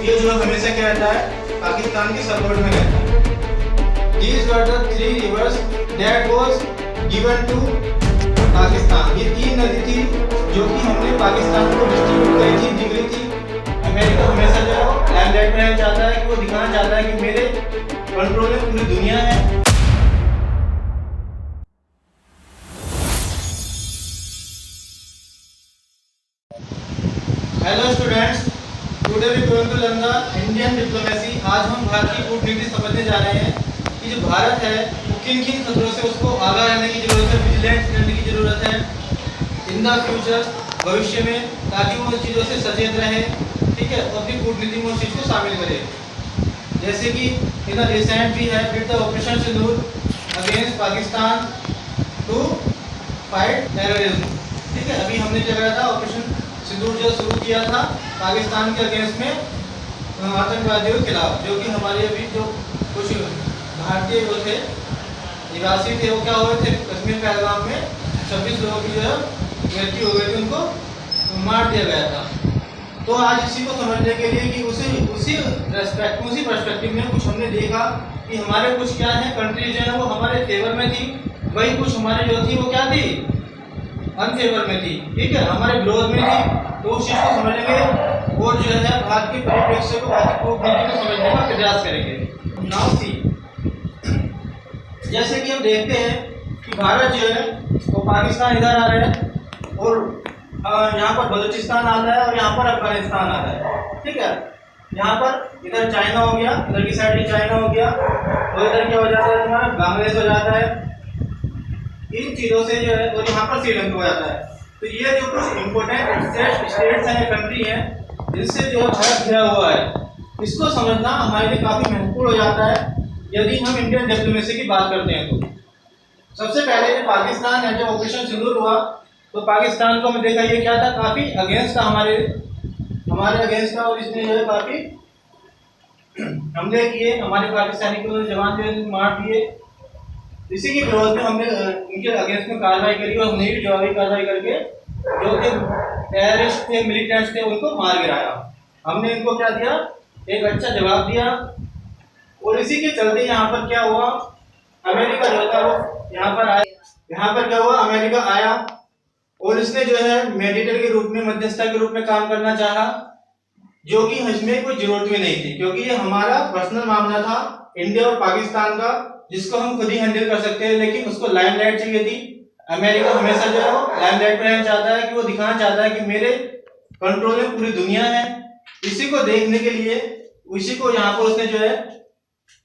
ये जो हमेशा क्या रहता है, पाकिस्तान के सपोर्ट में रहता है। These were the three rivers that was given to Pakistan. ये तीन नदी थी जो कि हमने पाकिस्तान को डिस्ट्रीब्यूट करी थी, दी गई थी। अमेरिका हमेशा जो है लैंडलाइट में चाहता है कि वो दिखाना चाहता है कि मेरे कंट्रोल में पूरी दुनिया है। Hello students, today we going to learn the Indian diplomacy. आज हम भारत की कूटनीति समझने जा रहे हैं कि जो भारत है वो किन किन खतरों से उसको आगाह रहने की जरूरत है, विजिलेंट रहने की जरूरत है इन द फ्यूचर, भविष्य में, ताकि वो उन चीज़ों से सचेत रहे, ठीक है, और अपनी कूटनीति में उस चीज़ को शामिल करे। जैसे कि इन रिसेंट भी है with the operation Sindoor against Pakistan to fight terrorism, ठीक है। अभी हमने क्या करा था, ऑपरेशन सिंदूर जो शुरू किया था पाकिस्तान के अगेंस्ट में आतंकवादियों के खिलाफ, जो कि हमारे अभी जो कुछ भारतीय वो थे, निवासी थे, वो क्या हुए थे, कश्मीर पहलगाम में 26 लोगों की जो है मृत्यु हो गई थी, उनको मार दिया गया था। तो आज इसी को समझने के लिए कि उसी पर्सपेक्टिव में कुछ हमने देखा कि हमारे कुछ क्या है, कंट्री जो है वो हमारे फेवर में थी, वही कुछ हमारे जो थी वो क्या थी, अनफेवर में थी, ठीक है, हमारे विरोध में थी। तो उस चीज़ को समझेंगे और जो है भारत के परिप्रेक्ष्य को, भारत की कूटनीति को समझने का प्रयास करेंगे। नाउ सी, जैसे कि हम देखते हैं कि भारत जो है वो पाकिस्तान इधर आ रहा है और यहाँ पर बलूचिस्तान आता है और यहाँ पर अफगानिस्तान आता है, ठीक है। यहाँ पर इधर चाइना हो गया, इधर की साइड चाइना हो गया, और इधर क्या हो जाता है, तुम्हारा बांग्लादेश हो जाता है। इन चीज़ों से जो है, और यहाँ पर श्रीलंका हो जाता है। तो ये जो कुछ इम्पोर्टेंट स्टेट्स हैं, कंट्री हैं, जिनसे जो भारत घिरा हुआ है, इसको समझना हमारे लिए काफ़ी महत्वपूर्ण हो जाता है यदि हम इंडियन डिप्लोमेसी की बात करते हैं। तो सबसे पहले जो पाकिस्तान है, जब ऑपरेशन सिंदूर हुआ तो पाकिस्तान को हमें देखा ये क्या था, काफ़ी अगेंस्ट था, हमारे अगेंस्ट था, और इसने जो है काफ़ी हमले किए, हमारे पाकिस्तानी के जवान जो है मार दिए। इसी के विरोध में हमने उनके अगेंस्ट में कार्रवाई करी और हमने भी जवाबी कार्रवाई करके जो कि टेररिस्ट थे, मिलिटेंट्स थे, उनको मार गिराया। हमने इनको क्या दिया, एक अच्छा जवाब दिया। और इसी के चलते यहाँ पर क्या हुआ, अमेरिका जो था वो यहाँ पर आया। यहाँ पर क्या हुआ, अमेरिका आया और इसने जो है मेडिएटर के रूप में, मध्यस्थता के रूप में काम करना चाहा, जो कि इसमें कोई जरूरत भी नहीं थी, क्योंकि ये हमारा पर्सनल मामला था इंडिया और पाकिस्तान का, जिसको हम खुद ही हैंडल कर सकते हैं। लेकिन उसको लाइमलाइट चाहिए थी। अमेरिका हमेशा जो है वो लाइमलाइट में रहना चाहता है, कि वो दिखाना चाहता है कि मेरे कंट्रोल में पूरी दुनिया है। इसी को देखने के लिए, इसी को यहाँ पर उसने जो है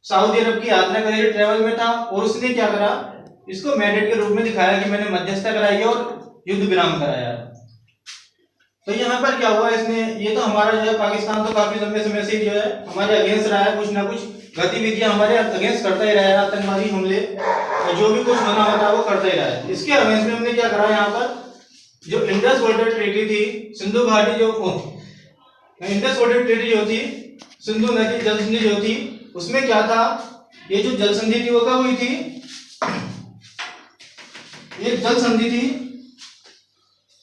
सऊदी अरब की यात्रा करी, ट्रेवल में था, और उसने क्या करा, इसको मैंडेट के रूप में दिखाया कि मैंने मध्यस्थता कराई और युद्ध विराम कराया। तो यहाँ पर क्या हुआ, इसने, ये तो हमारा जो है पाकिस्तान तो काफी लंबे समय से जो है हमारे अगेंस्ट रहा है, कुछ ना कुछ गतिविधियां हमारे अगेंस्ट करता ही रहा है, आतंकवादी हमले, जो भी कुछ होना होता है वो करता ही रहा है। इसके अगेंस्ट में हमने क्या करा, यहाँ पर जो इंडस वाटर ट्रीटी थी, सिंधु घाटी जो इंडस वाटर ट्रीटी जो थी, सिंधु नदी जल संधि जो थी, उसमें क्या था, ये जो जल संधि थी वो कब हुई थी, ये जल संधि थी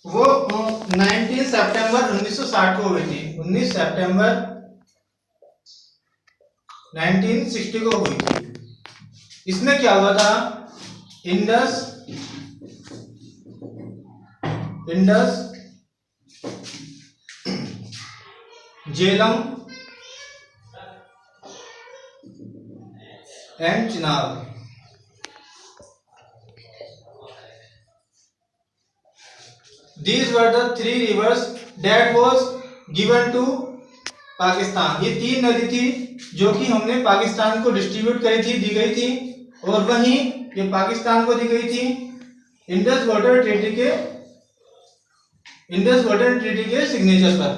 वो 19 सितंबर 1960 को हुई थी। 19 सितंबर 1960 को हुई थी। इसमें क्या हुआ था, Indus Jhelum and Chenab, These were the three rivers that was given to Pakistan. ये तीन नदी थी जो कि हमने पाकिस्तान को डिस्ट्रीब्यूट करी थी, दी गई थी, और वहीं ये पाकिस्तान को दी गई थी इंडस वाटर ट्रीटी के सिग्नेचर पर।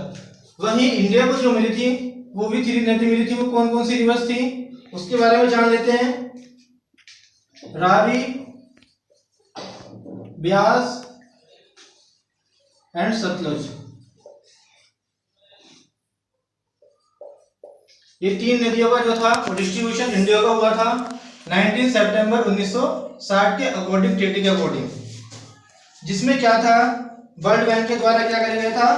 वहीं इंडिया को जो मिली थी वो भी 3 नदी मिली थी। वो कौन कौन सी रिवर्स थी उसके बारे में जान लेते हैं। रावी, ब्यास एंड सतलुज, ये 3 नदियों का जो था वो डिस्ट्रीब्यूशन इंडिया का हुआ था 19 सितंबर 1960 के अकॉर्डिंग, ट्रीटी के अकॉर्डिंग, जिसमें क्या था, वर्ल्ड बैंक के द्वारा क्या करा गया था,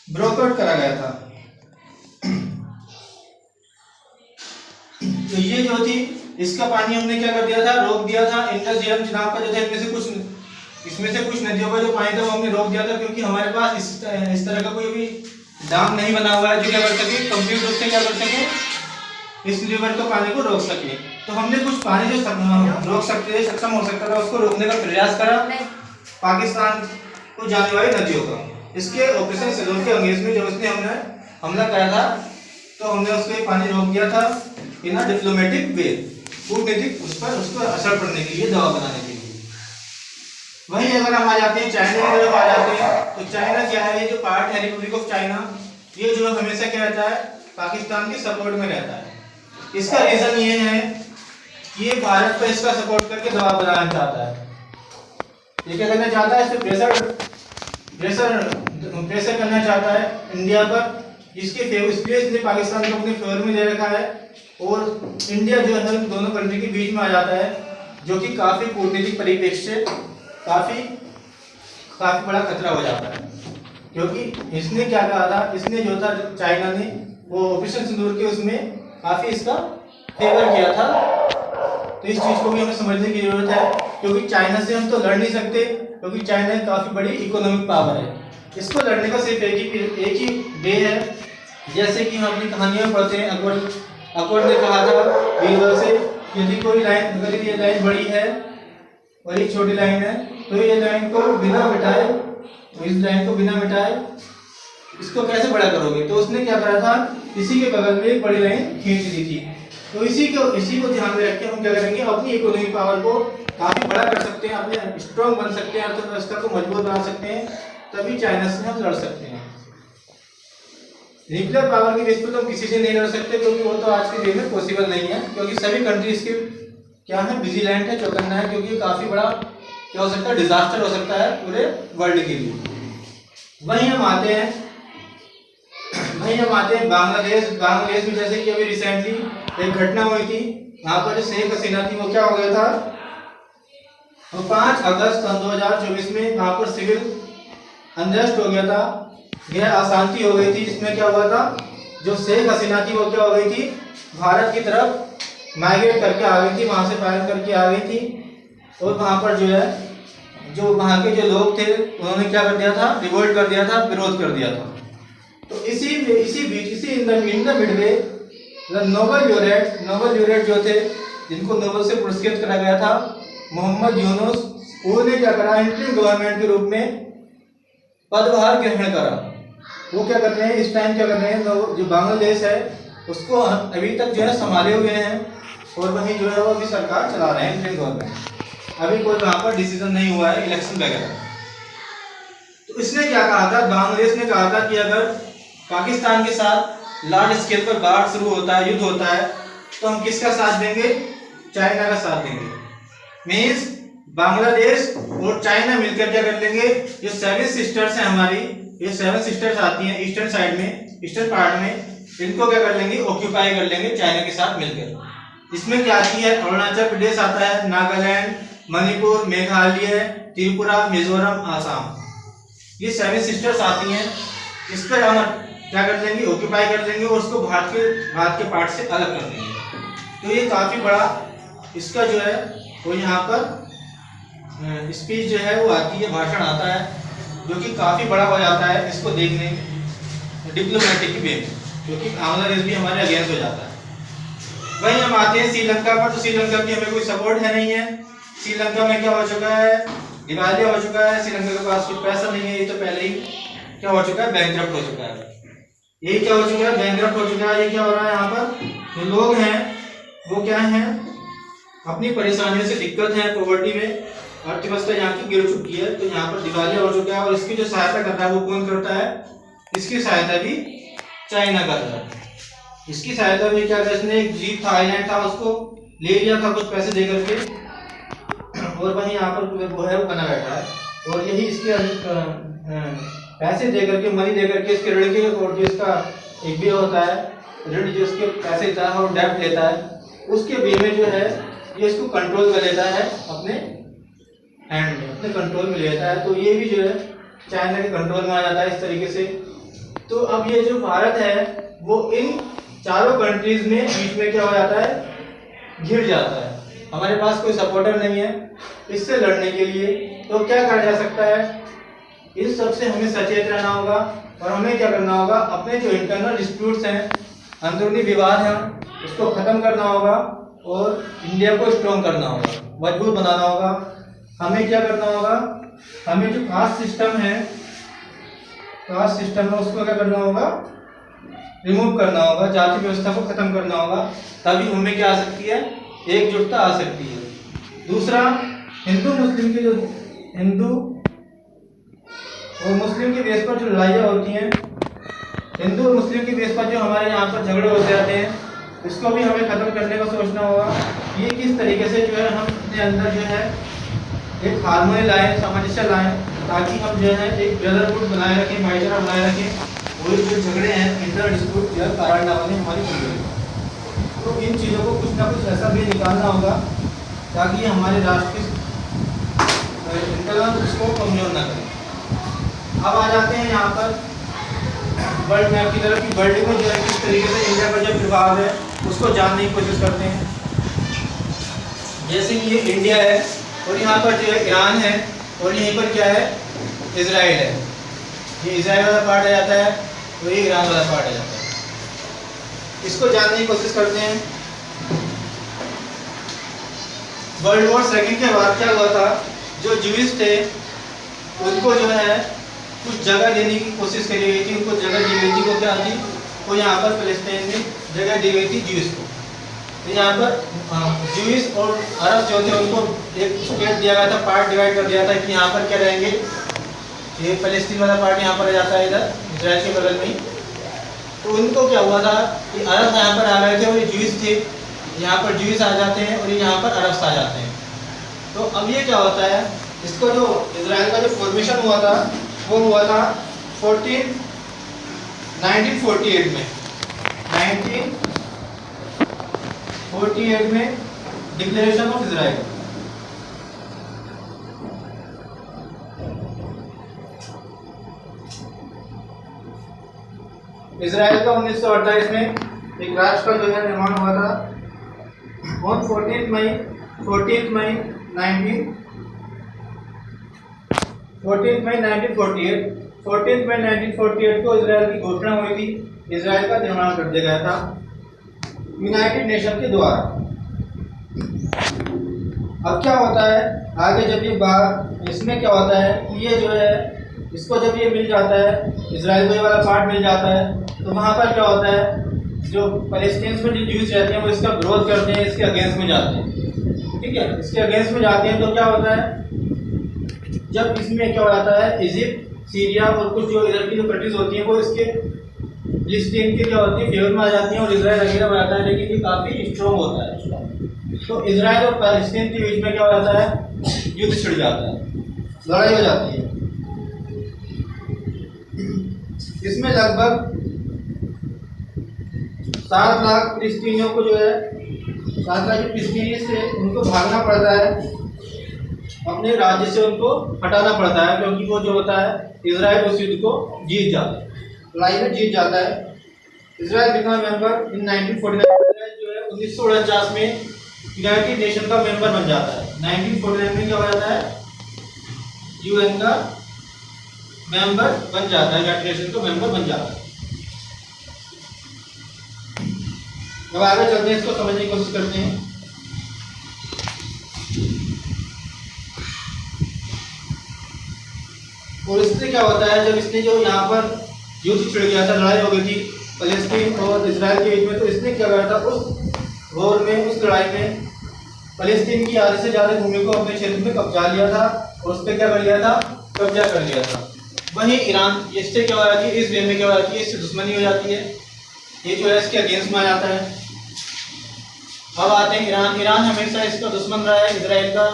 ब्रोकआउट करा गया था। तो ये जो थी इसका पानी हमने क्या कर दिया था, रोक दिया था। इंडस झेलम चिनाब का जो था इसमें से कुछ नदियों का जो पानी था वो हमने रोक दिया था, क्योंकि हमारे पास इस तरह का कोई भी डैम नहीं बना हुआ है जो क्या कर सके, कंप्लीट रूप से क्या कर सके, इस रिवर के पानी को रोक सके। तो हमने कुछ पानी जो रोक सकते थे, सक्षम हो सकता था, उसको रोकने का प्रयास करा पाकिस्तान को जाने वाली नदियों का। इसके ऑपरेशन सिंदूर के अंग्रेज में जब उसने हमने हमला करा था तो हमने उसको पानी रोक दिया था इन अ डिप्लोमेटिक वे, कूटनीतिक उस पर उसको असर पड़ने के लिए, दबाव बनाने के लिए। वहीं अगर हम आ जाते हैं चाइना की तरफ आ जाते हैं, तो चाइना क्या है, ये जो पार्ट है रिपब्लिक ऑफ चाइना, ये जो हमेशा क्या रहता है, पाकिस्तान के सपोर्ट में रहता है। इसका रीजन ये है कि ये भारत पर इसका सपोर्ट करके दबाव बनाना चाहता है। ये क्या करना चाहता है, इस पे प्रेशर करना चाहता है इंडिया पर, जिसके फेवर इसलिए इसने पाकिस्तान को अपने फेवर में ले रखा है। और इंडिया जो है दोनों कंट्री के बीच में आ जाता है, जो कि काफी कूटनीतिक परिप्रेक्ष्य से काफी बड़ा खतरा हो जाता है। क्योंकि इसने क्या कहा था, इसने जो था चाइना ने वो ऑपरेशन सिंदूर के उसमें काफी इसका फेवर किया था। तो इस चीज को भी हमें समझने की जरूरत है, क्योंकि चाइना से हम तो लड़ नहीं सकते, क्योंकि चाइना काफी बड़ी इकोनॉमिक पावर है। इसको लड़ने का सिर्फ एक ही वे है, जैसे कि हम अपनी कहानियों में पढ़ते हैं, अकबर ने कहा था बीरबल से, यदि कोई लाइन, अगर ये लाइन बड़ी है और एक छोटी लाइन है, तो ये लाइन को बिना मिटाए, तो इस लाइन को बिना मिटाए इसको कैसे बड़ा करोगे। तो उसने क्या करा था, इसी के बगल में एक बड़ी लाइन खींच दी थी। तो इसी को ध्यान में रख के हम क्या करेंगे, अपनी इकोनॉमिक पावर को काफी बड़ा कर सकते हैं, अपने स्ट्रॉन्ग बन सकते हैं, अर्थव्यवस्था को मजबूत बना सकते हैं, तभी चाइना से हम लड़ सकते हैं। न्यूक्लियर पावर की बेस पर तो हम किसी से नहीं लड़ सकते, क्योंकि वो तो आज के दिन में पॉसिबल नहीं है, क्योंकि सभी कंट्रीज के क्या है, विजिलेंट है, चौकन्ना है, क्योंकि काफी बड़ा क्या हो सकता है, डिजास्टर हो सकता है पूरे वर्ल्ड के लिए। वहीं हम आते हैं बांग्लादेश में, जैसे कि अभी रिसेंटली एक घटना हुई थी, वहां पर जो शेख हसीना थी, वो क्या हो गया था, वो 5 अगस्त 2024 में वहां पर सिविल अनरेस्ट हो गया था, यह अशांति हो गई थी, जिसमें क्या हुआ था, जो शेख हसीना थी वो क्या हो गई थी, भारत की तरफ माइग्रेट करके आ गई थी, वहां से पालन करके आ गई थी। और वहां पर जो है, जो वहां के जो लोग थे उन्होंने क्या कर दिया था, रिवोल्ट कर दिया था, विरोध कर दिया था। तो इसी बीच इन द मिडवे नोबेल ल्यूरेट जो थे, जिनको नोबेल से पुरस्कृत करा गया था, मोहम्मद यूनुस, उन्होंने क्या करा, इंटरिम गवर्नमेंट के रूप में पदभार ग्रहण करा। वो क्या कर रहे हैं इस टाइम, क्या कर रहे हैं, जो बांग्लादेश है उसको अभी तक जो है संभाले हुए हैं, और वहीं जो है वो अभी सरकार चला रहे हैं, इंटरिम गवर्नमेंट। अभी कोई वहां पर डिसीजन नहीं हुआ है इलेक्शन वगैरह। तो इसने क्या कहा था, बांग्लादेश ने कहा था कि अगर पाकिस्तान के साथ लार्ज स्केल पर वार शुरू होता है, युद्ध होता है, तो हम किसका साथ देंगे, चाइना का साथ देंगे। मीन्स बांग्लादेश और चाइना मिलकर क्या कर लेंगे, जो 7 सिस्टर्स हैं हमारी, ये 7 सिस्टर्स आती हैं ईस्टर्न साइड में, ईस्टर्न पार्ट में, इनको क्या कर लेंगे, ऑक्यूपाई कर लेंगे चाइना के साथ मिलकर। इसमें क्या आती है, अरुणाचल प्रदेश आता है, नागालैंड, मणिपुर, मेघालय, त्रिपुरा, मिजोरम, आसाम, ये 7 सिस्टर्स आती हैं। इस पर हम क्या कर लेंगे, ऑक्यूपाई कर लेंगे, और उसको भारत के पार्ट से अलग कर देंगे। तो ये काफी बड़ा इसका जो है वो यहाँ पर स्पीच जो है वो आती है, भाषण आता है, जो कि काफी बड़ा हो जाता है इसको देखने डिप्लोमेटिक वे में, क्योंकि बांग्लादेश भी हमारे अगेंस्ट हो जाता है। वहीं हम आते हैं श्रीलंका पर, तो श्रीलंका की हमें कोई सपोर्ट है नहीं है। श्रीलंका में क्या हो चुका है, दिवालिया हो चुका है, श्रीलंका के पास कोई पैसा नहीं है, ये तो पहले ही क्या हो चुका है, बैंकरप्ट हो चुका है। ये क्या हो चुका है, बैंकरप्ट हो चुका है। ये क्या हो रहा है, यहाँ पर जो लोग हैं वो क्या हैं, अपनी परेशानियों से दिक्कत है, पॉवर्टी में, अर्थव्यवस्था यहाँ की गिर चुकी है, तो यहाँ पर दिवालिया हो चुका है। और इसकी जो सहायता करता है वो कौन करता है, इसकी सहायता भी चाइना करता है। इसकी सहायता भी क्या करता है, इसने एक द्वीप था, आइलैंड था, उसको ले लिया था कुछ पैसे दे करके, और वहीं यहाँ पर वो है वो बना बैठा है। और यही इसके पैसे दे करके, मनी दे करके इसके ऋण के, और जो इसका एक भी होता है ऋण, जो इसके पैसे देता है और डेब्ट लेता है, उसके वे में जो है ये इसको कंट्रोल कर लेता है अपने हैंड में, अपने कंट्रोल में लेता है। तो ये भी जो है चाइना के कंट्रोल में आ जाता है इस तरीके से। तो अब ये जो भारत है वो इन चारों कंट्रीज में बीच में क्या हो जाता है, घिर जाता है, हमारे पास कोई सपोर्टर नहीं है इससे लड़ने के लिए, तो क्या करा जा सकता है, इस सब से हमें सचेत रहना होगा और हमें क्या करना होगा, अपने जो इंटरनल डिस्प्यूट्स हैं, अंदरूनी विवाद हैं, उसको खत्म करना होगा और इंडिया को स्ट्रॉन्ग करना होगा, मजबूत बनाना होगा। हमें क्या करना होगा, हमें जो कास्ट सिस्टम है उसको क्या करना होगा, रिमूव करना होगा, जाति व्यवस्था को खत्म करना होगा, तभी उनमें क्या आ सकती है, एकजुटता आ सकती है। दूसरा, हिंदू और मुस्लिम के बेस पर जो लड़ाइयाँ होती हैं, हिंदू और मुस्लिम के बेस पर जो हमारे यहाँ पर झगड़े होते रहते हैं, इसको भी हमें खत्म करने का सोचना होगा। ये किस तरीके से जो है हम अपने अंदर जो है एक हार्मोनी लाएं, सामंजस्य लाएं, ताकि हम जो है एक ब्रदरहुड बनाए रखें, भाईचारा बनाए रखें और जो झगड़े हैं इंटर डिस्प्यूट जो है कारण ना बने हमारी जिंदगी। तो इन चीज़ों को कुछ ना कुछ ऐसा भी निकालना होगा ताकि हमारे राष्ट्र की इंटरनल उसको कमजोर ना करें। अब आ जाते हैं यहाँ पर वर्ल्ड मैप की तरफ कि वर्ल्ड में जो है किस तरीके से इंडिया का जो प्रभाव है उसको जानने की कोशिश करते हैं। जैसे कि ये इंडिया है और यहाँ पर जो है ईरान है और यहीं पर क्या है, इजराइल है। ये इजराइल वाला पार्ट आ जाता है और ये ईरान वाला पार्ट आ जाता है। इसको जानने की कोशिश करते हैं। वर्ल्ड वॉर सेकंड के बाद क्या हुआ था, जो ज्यूइश थे उनको जो है कुछ जगह देने की कोशिश करी गई थी, उनको जगह दी गई थी। वो क्या थी, वो यहाँ पर फिलिस्तीन में जगह दी गई थी ज्यूइश को। तो यहाँ पर ज्यूइश और अरब जो थे उनको एक स्टेट दिया गया था, पार्ट डिवाइड कर दिया था कि यहाँ पर क्या रहेंगे, ये फिलिस्तीन वाला पार्ट यहाँ पर आ जाता है इधर इजराइल के बगल में ही। तो उनको क्या हुआ था कि अरब यहाँ पर आ गए थे और ये ज्यूइश थे, यहाँ पर ज्यूइश आ जाते हैं और ये यहाँ पर अरब्स आ जाते हैं। तो अब ये क्या होता है, इसको जो इजराइल का जो फॉर्मेशन हुआ था वो हुआ था 1948 में। 1948 में डिक्लेरेशन ऑफ इजराइल। इजराइल का 1948 में एक राष्ट्र का जो है निर्माण हुआ था। ऑन 14 मई 1948 को इजराइल की घोषणा हुई थी, इजराइल का निर्माण कर दिया गया था यूनाइटेड नेशन के द्वारा। अब क्या होता है आगे, जब ये बात इसमें क्या होता है कि ये जो है इसको जब ये मिल जाता है, इजराइल को ये वाला पार्ट मिल जाता है, तो वहाँ पर क्या होता है, जो पैलेस्टीन्स में जो ज्यूज रहते हैं वो इसका विरोध करते हैं, इसके अगेंस्ट में जाते हैं। ठीक है, इसके अगेंस्ट में जाते हैं तो क्या होता है, जब इसमें क्या हो जाता है, इजिप्ट, सीरिया और कुछ जो इधर की जो कंट्रीज होती हैं वो इसके फिलिस्तीन के क्या होती है फेवर में आ जाती हैं और इजराइल अकेला हो जाता है, लेकिन ये काफ़ी स्ट्रॉन्ग होता है। तो इजराइल और पैलेस्टीन के बीच में क्या हो जाता है, युद्ध छिड़ जाता है, लड़ाई हो जाती है। इसमें लगभग 7 लाख फिलिस्तीनियों को जो है 7 लाख फिलिस्तीनी से उनको भागना पड़ता है, अपने राज्य से उनको हटाना पड़ता है, क्योंकि वो जो होता है इजराइल उस युद्ध को जीत जाता है, लड़ाई में जीत जाता है। इजराइल बिकम मेंबर इन 1949 जो है 1949 में यूनाइटेड नेशन का मेंबर बन जाता है। 1949 में क्या हो जाता है, यूएन का मेंबर बन जाता है, यूनाइटेड नेशन का मेंबर बन जाता है। अब आगे चलते हैं, इसको समझने की कोशिश करते हैं। और इससे क्या होता है, जब इसने जो यहाँ पर युद्ध छिड़ गया था, लड़ाई हो गई थी फलस्तीन और इजराइल के बीच में, तो इसने क्या करा था, उस वॉर में, उस लड़ाई में फलस्तीन की आधे से ज़्यादा भूमि को अपने क्षेत्र में कब्जा लिया था और उस पर क्या कर लिया था, कब्जा कर लिया था। वहीं ईरान, इससे क्या हो जाती है, इस वे में क्या हो जाती है, इससे दुश्मनी हो जाती है, ये जो है इसके अगेंस्ट में आ जाता है। अब आते हैं ईरान। ईरान हमेशा इसका दुश्मन रहा है इजराइल का,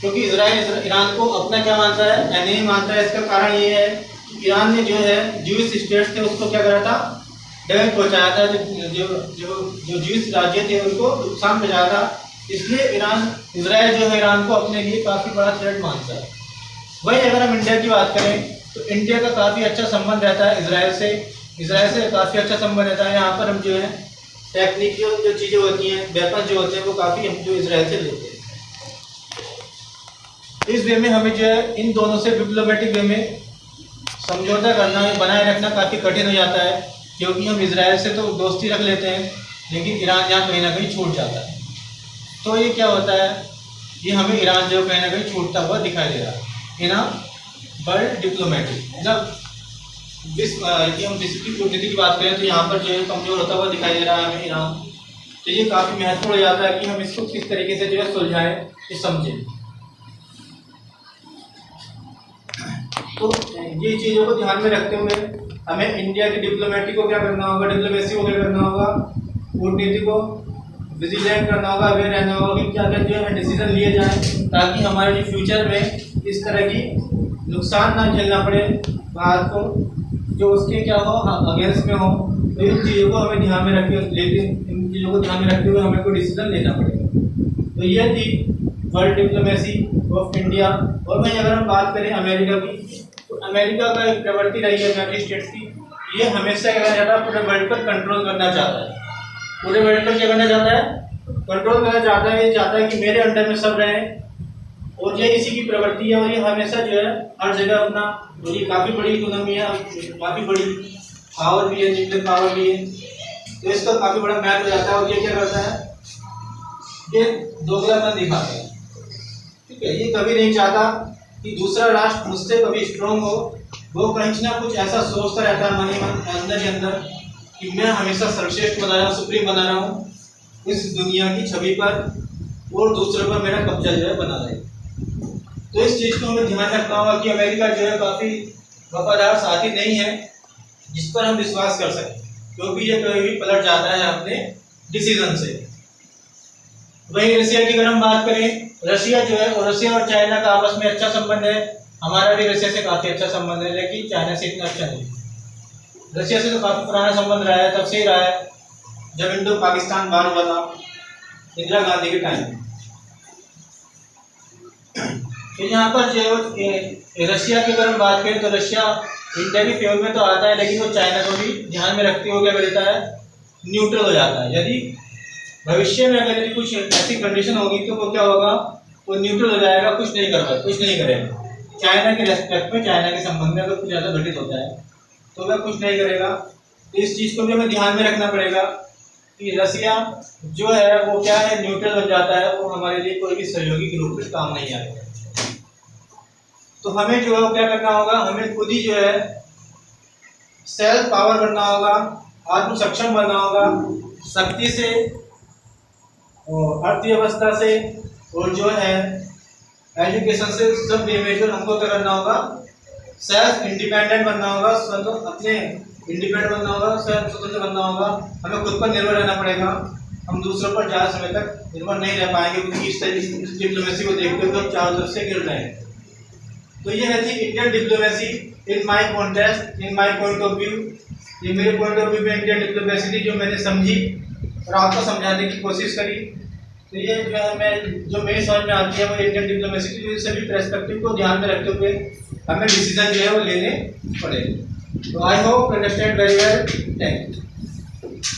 क्योंकि इजराइल ईरान को अपना क्या मानता है, एनिमी मानता है। इसका कारण ये है कि ईरान ने जो है ज्यूइश स्टेट्स थे उसको क्या करा था, डैमेज पहुंचाया था, जो ज्यूइश राज्य थे उनको नुकसान पहुंचाया था। इसलिए इजराइल जो है ईरान को अपने लिए काफ़ी बड़ा थ्रेट मानता है। वही अगर हम इंडिया की बात करें तो इंडिया का काफ़ी अच्छा संबंध रहता है इजराइल से काफ़ी अच्छा संबंध रहता है। यहाँ पर हम जो है टेक्निक जो चीज़ें होती हैं, वेपन जो होते हैं, वो काफ़ी हम जो इसराइल से लेते हैं। इस वे में हमें जो है इन दोनों से डिप्लोमेटिक वे में समझौता करना, बनाए रखना काफ़ी कठिन हो जाता है, क्योंकि हम इसराइल से तो दोस्ती रख लेते हैं, लेकिन ईरान यहाँ कहीं ना कहीं छूट जाता है। तो ये क्या होता है, ये हमें ईरान जो कहीं ना कहीं छूटता हुआ दिखाई दे रहा है इन वर्ल्ड डिप्लोमेटिक, मतलब यदि हम विश्व की कूटनीति की बात करें तो यहाँ पर जो है कमजोर होता हुआ दिखाई दे रहा है हमें ईरान। तो ये काफ़ी महत्वपूर्ण हो जाता है कि हम इसको किस तरीके से जो है सुलझाएं, ये समझें। तो ये चीज़ों को ध्यान में रखते हुए हमें इंडिया की डिप्लोमेटिक को क्या करना होगा, डिप्लोमेसी को क्या करना होगा, कूटनीति को विजिलेंट करना होगा, अवेयर रहना होगा कि क्या क्या जो है डिसीजन लिए जाएं, ताकि हमारे फ्यूचर में इस तरह की नुकसान ना झेलना पड़े भारत को, जो उसके क्या हो अगेंस्ट में हो। तो इन चीज़ों को हमें ध्यान में रखते इन चीज़ों को ध्यान में रखते हुए हमें कोई डिसीजन लेना पड़ेगा। तो ये थी वर्ल्ड डिप्लोमेसी ऑफ इंडिया। और वहीं अगर हम बात करें अमेरिका की, तो अमेरिका का एक प्रवृत्ति रही है यूनाइटेड स्टेट्स की, ये हमेशा क्या करना चाहता है, पूरे वर्ल्ड पर कंट्रोल करना चाहता है। पूरे वर्ल्ड पर क्या करना चाहता है, कंट्रोल करना चाहता है। ये चाहता है कि मेरे अंडर में सब रहें, और ये इसी की प्रवृत्ति है। और ये हमेशा जो है हर जगह अपना, और ये काफ़ी बड़ी इकोनॉमी है, काफ़ी बड़ी पावर भी है, न्यूक्लियर पावर भी है, तो इसका काफ़ी बड़ा मैच हो जाता है। और ये क्या करता है, ये दोगलापन दिखाता है, ठीक है। ये कभी नहीं चाहता कि दूसरा राष्ट्र मुझसे कभी स्ट्रांग हो, वो कहीं ना कुछ ऐसा सोचता रहता है मन ही मन, अंदर ही अंदर, कि मैं हमेशा सर्वश्रेष्ठ बना रहा हूँ, सुप्रीम बना रहा हूँ इस दुनिया की छवि पर, और दूसरों पर मेरा कब्जा जो है बना रहे। तो इस चीज़ को हमें ध्यान रखना होगा कि अमेरिका जो है काफ़ी वफादार साथी नहीं है जिस पर हम विश्वास कर सकें, क्योंकि ये कभी भी पलट जाता है अपने डिसीजन से। वहीं रशिया की अगर हम बात करें, रशिया जो है, और रशिया और चाइना का आपस में अच्छा संबंध है, हमारा भी रशिया से काफ़ी अच्छा संबंध है, लेकिन चाइना से इतना अच्छा नहीं। रशिया से तो काफ़ी पुराना संबंध रहा है, तब से ही रहा है जब इंडो पाकिस्तान वार हुआ था इंदिरा गांधी के टाइम में। तो यहाँ पर जो है रशिया की अगर हम बात करें तो रशिया इंडिया की फेवर में तो आता है, लेकिन वो चाइना को भी ध्यान में रखते हुए क्या करता है, न्यूट्रल हो जाता है। यदि भविष्य में अगर यदि कुछ ऐसी कंडीशन होगी तो वो क्या होगा, वो न्यूट्रल हो जाएगा, कुछ नहीं करेगा। चाइना के रेस्पेक्ट में, चाइना के संबंध में अगर कुछ ज़्यादा घटित होता है तो वह कुछ नहीं करेगा। तो इस चीज़ को भी हमें ध्यान में रखना पड़ेगा कि रशिया जो है वो क्या है, न्यूट्रल हो जाता है, वो हमारे लिए कोई भी सहयोगी के रूप में काम नहीं आएगा। तो हमें जो है वो क्या करना होगा, हमें खुद ही जो है सेल्फ पावर बनना होगा, आत्म सक्षम बनना होगा, शक्ति से और अर्थव्यवस्था से और जो है एजुकेशन से, सब बेमेजर हमको क्या करना होगा, सेल्फ इंडिपेंडेंट बनना होगा, अपने इंडिपेंडेंट बनना होगा, सेल्फ स्वतंत्र बनना होगा। हमें खुद पर निर्भर रहना पड़ेगा, हम दूसरों पर ज़्यादा समय तक निर्भर नहीं रह पाएंगे, क्योंकि इस डिप्लोमेसी को देखते हुए हम चारों तरफ से गिर रहे हैं। तो ये है थी Indian diplomacy in my context, in my point of view. ये मेरे पॉइंट ऑफ व्यू में इंडियन डिप्लोमेसी थी, जो मैंने समझी और आपको समझाने की कोशिश करी। तो ये जो है जो मेरी समझ में आती है वो इंडियन डिप्लोमेसी की सभी पर्सपेक्टिव को ध्यान में रखते हुए हमें डिसीजन जो है वो लेने पड़ेंगे। तो I hope understand very well. Thank you.